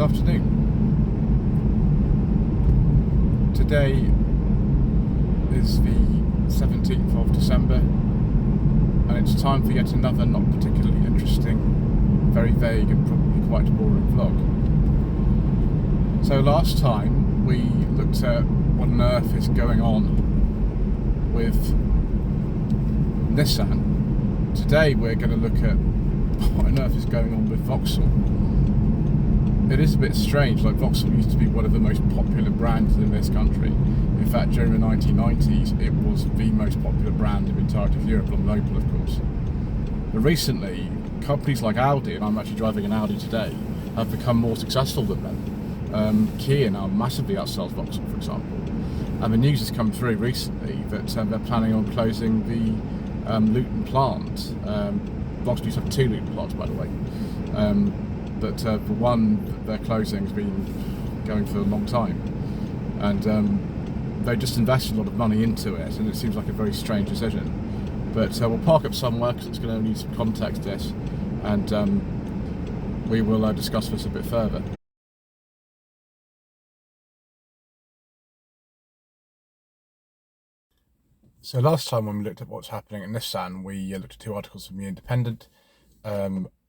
afternoon. Today is the 17th of December, and it's time for yet another not particularly interesting, very vague and probably quite boring vlog. So last time we looked at what on earth is going on with Nissan. Today we're going to look at what on earth is going on with Vauxhall. It is a bit strange, like Vauxhall used to be one of the most popular brands in this country. In fact, during the 1990s, it was the most popular brand in the entirety of Europe, on local of course. But recently, companies like Audi, and I'm actually driving an Audi today, have become more successful than them. Kia now massively outsells Vauxhall, for example. And the news has come through recently that they're planning on closing the Luton plant. Vauxhall used to have 2 Luton plants, by the way. But the one that they're closing has been going for a long time, and they just invested a lot of money into it, and it seems like a very strange decision. But we'll park up somewhere because it's going to need some context to this, and we will discuss this a bit further. So last time when we looked at what's happening at Nissan, we looked at 2 articles from The Independent.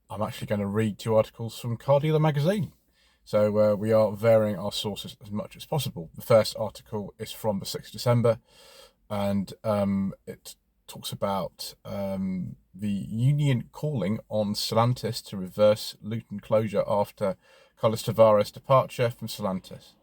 I'm actually going to read 2 articles from Car Dealer magazine. So we are varying our sources as much as possible. The first article is from the 6th of December, and it talks about the union calling on Stellantis to reverse Luton closure after Carlos Tavares' departure from Stellantis.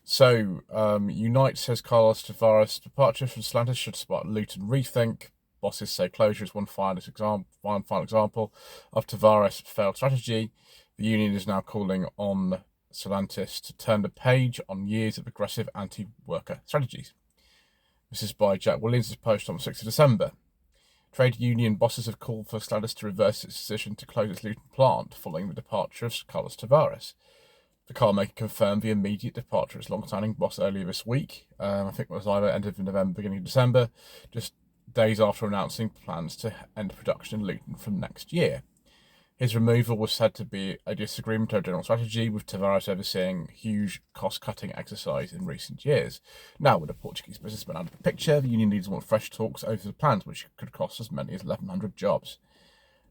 So Unite says Carlos Tavares' departure from Stellantis should spark Luton rethink. Bosses say closure is one final example of Tavares' failed strategy. The union is now calling on Stellantis to turn the page on years of aggressive anti-worker strategies. This is by Jack Williams' post on the 6th of December. Trade union bosses have called for Stellantis to reverse its decision to close its Luton plant following the departure of Carlos Tavares. The car maker confirmed the immediate departure of its long-standing boss earlier this week. I think it was either end of November, beginning of December, just days after announcing plans to end production in Luton from next year. His removal was said to be a disagreement over general strategy, with Tavares overseeing a huge cost-cutting exercise in recent years. Now, with a Portuguese businessman out of the picture, the union leaders want fresh talks over the plans, which could cost as many as 1,100 jobs.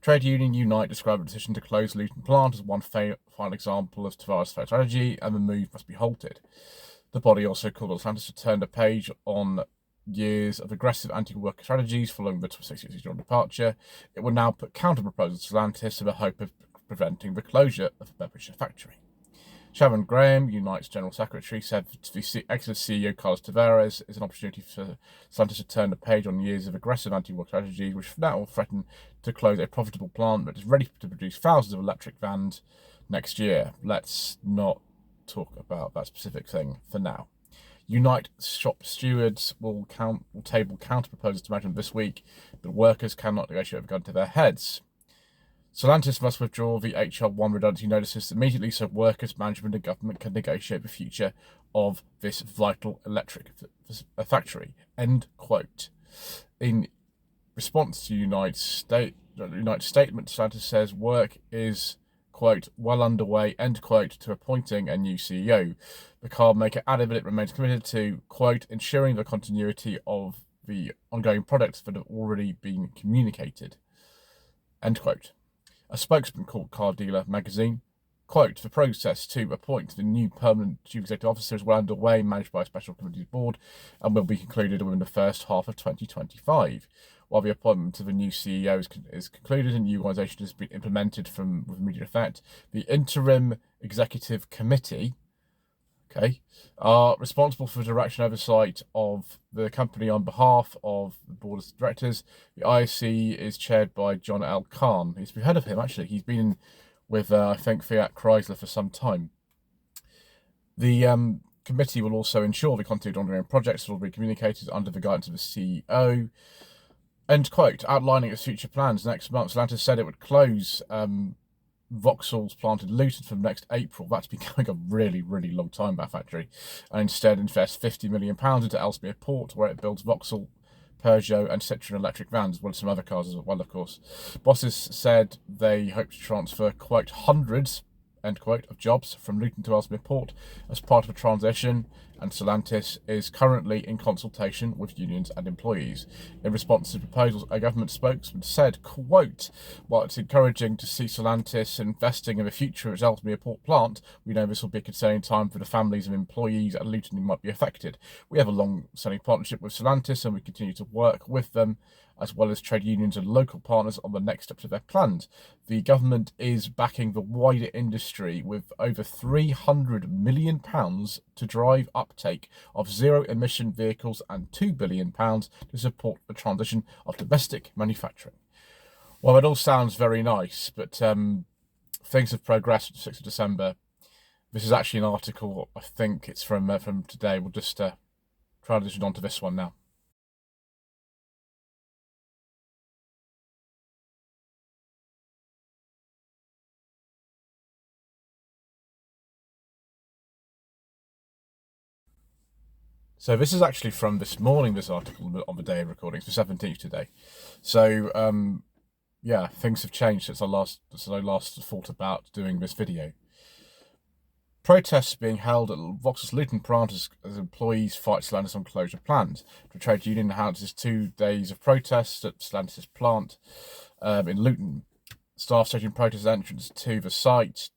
Trade union Unite described the decision to close Luton plant as one final example of Tavares' failed strategy, and the move must be halted. The body also called on Stellantis to turn the page on years of aggressive anti-worker strategies following the 6-year departure. It will now put counter-proposals to Stellantis in the hope of preventing the closure of the Bedfordshire factory. Sharon Graham, Unite's General Secretary, said that the exit CEO Carlos Tavares is an opportunity for Stellantis to turn the page on years of aggressive anti-worker strategy, which now will threaten to close a profitable plant that is ready to produce thousands of electric vans next year. Let's not talk about that specific thing for now. Unite shop stewards will table counter-proposals to management this week, but workers cannot negotiate with a gun to their heads. Stellantis must withdraw the HR1 redundancy notices immediately so workers, management and government can negotiate the future of this vital electric factory. End quote. In response to Unite's statement, Stellantis says work is, quote, well underway, end quote, to appointing a new CEO. The car maker added that it remains committed to, quote, ensuring the continuity of the ongoing products that have already been communicated, end quote. A spokesman called Car Dealer magazine, quote, the process to appoint the new permanent chief executive officer is well underway, managed by a special committee board, and will be concluded within the first half of 2025. While the appointment of a new CEO is concluded and the new organisation has been implemented with immediate effect, the interim executive committee, are responsible for direction oversight of the company on behalf of the board of directors. The IC is chaired by John L. Khan. We've heard of him, actually. He's been with, I think, Fiat Chrysler for some time. The committee will also ensure the continued ongoing projects will be communicated under the guidance of the CEO. End quote. Outlining its future plans, next month, Stellantis said it would close Vauxhall's plant in Luton from next April. That's been going a really, really long time, that factory. And instead invest £50 million into Ellesmere Port, where it builds Vauxhall, Peugeot and Citroën electric vans, as well as some other cars as well, of course. Bosses said they hope to transfer, quote, hundreds end quote, of jobs from Luton to Ellesmere Port as part of a transition, and Stellantis is currently in consultation with unions and employees. In response to the proposals, a government spokesman said, quote, while it's encouraging to see Stellantis investing in the future of its Ellesmere Port plant, we know this will be a concerning time for the families of employees at Luton who might be affected. We have a long-standing partnership with Stellantis and we continue to work with them, as well as trade unions and local partners on the next steps of their plans. The government is backing the wider industry with over £300 million to drive uptake of zero-emission vehicles and £2 billion to support the transition of domestic manufacturing. Well, it all sounds very nice, but things have progressed on the 6th of December. This is actually an article, I think it's from today. We'll just transition on to this one now. So this is actually from this morning, this article on the day of recording. It's the 17th today. So, yeah, things have changed since I last thought about doing this video. Protests being held at Vauxhall's Luton plant as employees fight Stellantis on closure plans. The trade union announces 2 days of protests at Stellantis plant in Luton. Staff staging protest entrance to the site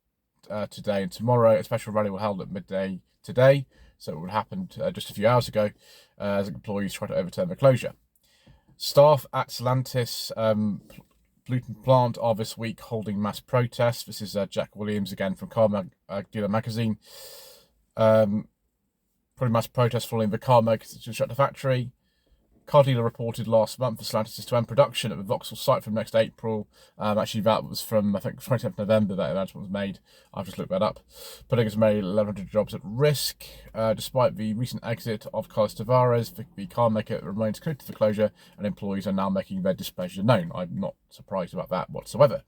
today and tomorrow. A special rally will be held at midday today. So it would happen just a few hours ago as employees try to overturn the closure. Staff at Stellantis Luton plant are this week holding mass protests. This is Jack Williams again from Car Dealer Magazine. Probably mass protests following the car maker to shut the factory. Car Dealer reported last month for Stellantis to end production at the Vauxhall site from next April. Actually, that was from, I think, 27th November that announcement was made. I've just looked that up. Putting as many 1,100 jobs at risk. Despite the recent exit of Carlos Tavares, the car maker remains committed to the closure, and employees are now making their displeasure known. I'm not surprised about that whatsoever.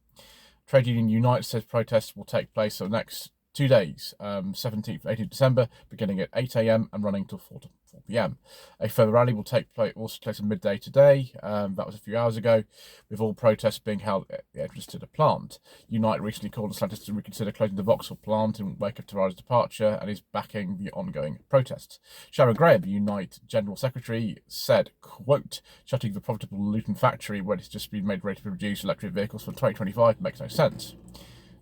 Trade Union Unite says protests will take place for the next 2 days, 17th and 18th December, beginning at 8 AM and running till 4 PM. A further rally will take place at midday today. That was a few hours ago, with all protests being held at the entrance to the plant. Unite recently called on Stellantis to reconsider closing the Vauxhall plant in wake of Tavares' departure and is backing the ongoing protests. Sharon Graham, the Unite General Secretary, said, quote, shutting the profitable Luton factory when it's just been made ready to produce electric vehicles for 2025 makes no sense.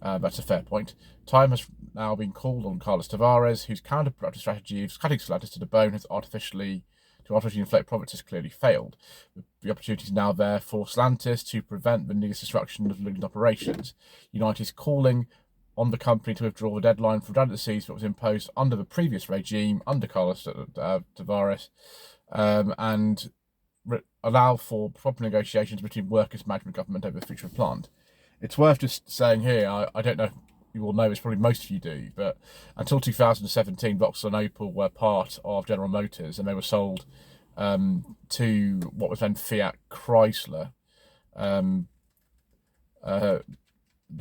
That's a fair point. Time has now been called on Carlos Tavares, whose counterproductive strategy of cutting Stellantis to the bone has artificially inflate profits has clearly failed. The opportunity is now there for Stellantis to prevent the needless destruction of Luton operations. Unite is calling on the company to withdraw the deadline for redundancies that was imposed under the previous regime, under Carlos Tavares, and allow for proper negotiations between workers, management, government over the future of the plant. It's worth just saying here, I don't know if you all know this, probably most of you do, but until 2017, Vauxhall and Opel were part of General Motors, and they were sold to what was then Fiat Chrysler. No,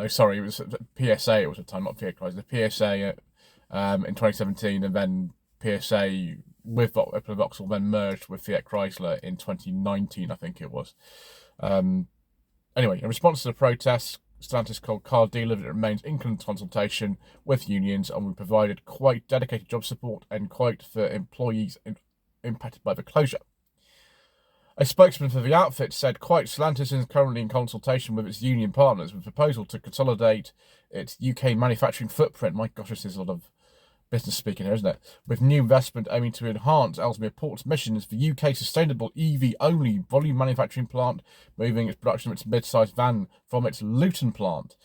sorry, it was PSA, it was at the time, not Fiat Chrysler. PSA in 2017, and then PSA with Opel and Vauxhall then merged with Fiat Chrysler in 2019, I think it was. Anyway, in response to the protests, Stellantis told Car Dealer that it remains in consultation with unions and we provided quite dedicated job support, end quote, for employees impacted by the closure. A spokesman for the outfit said, quote, Stellantis is currently in consultation with its union partners with a proposal to consolidate its UK manufacturing footprint. My gosh, this is a lot of business speaking here, isn't it? With new investment aiming to enhance Ellesmere Port's mission as the UK's sustainable EV-only volume manufacturing plant, moving its production of its mid-sized van from its Luton plant.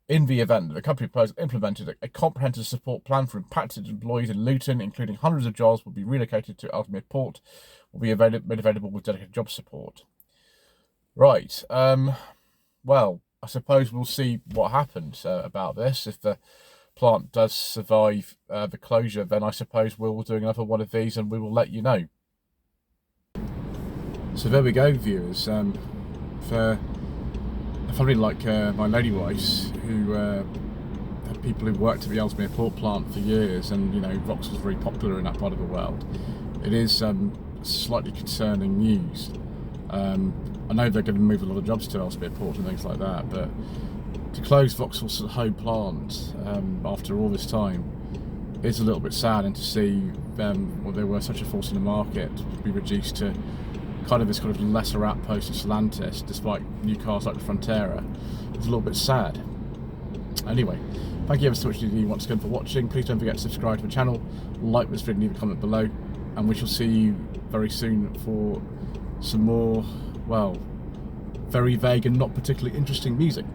In the event, the company implemented a comprehensive support plan for impacted employees in Luton, including hundreds of jobs will be relocated to Ellesmere Port, will be made available with dedicated job support. Right. Well, I suppose we'll see what happens about this. If the plant does survive the closure, then I suppose we'll be doing another one of these and we will let you know. So there we go, viewers. For a family like my lady wives, who have people who worked at the Ellesmere Port plant for years, and you know, Vauxhall's very popular in that part of the world, it is slightly concerning news. I know they're going to move a lot of jobs to Ellesmere Port and things like that, but to close Vauxhall's home plant after all this time is a little bit sad, and to see them, well, they were such a force in the market, be reduced to kind of this kind of lesser outpost of Stellantis, despite new cars like the Frontera. It's a little bit sad. Anyway, thank you ever so much once again for watching. Please don't forget to subscribe to the channel, like this video, leave a comment below, and we shall see you very soon for some more, well, very vague and not particularly interesting music.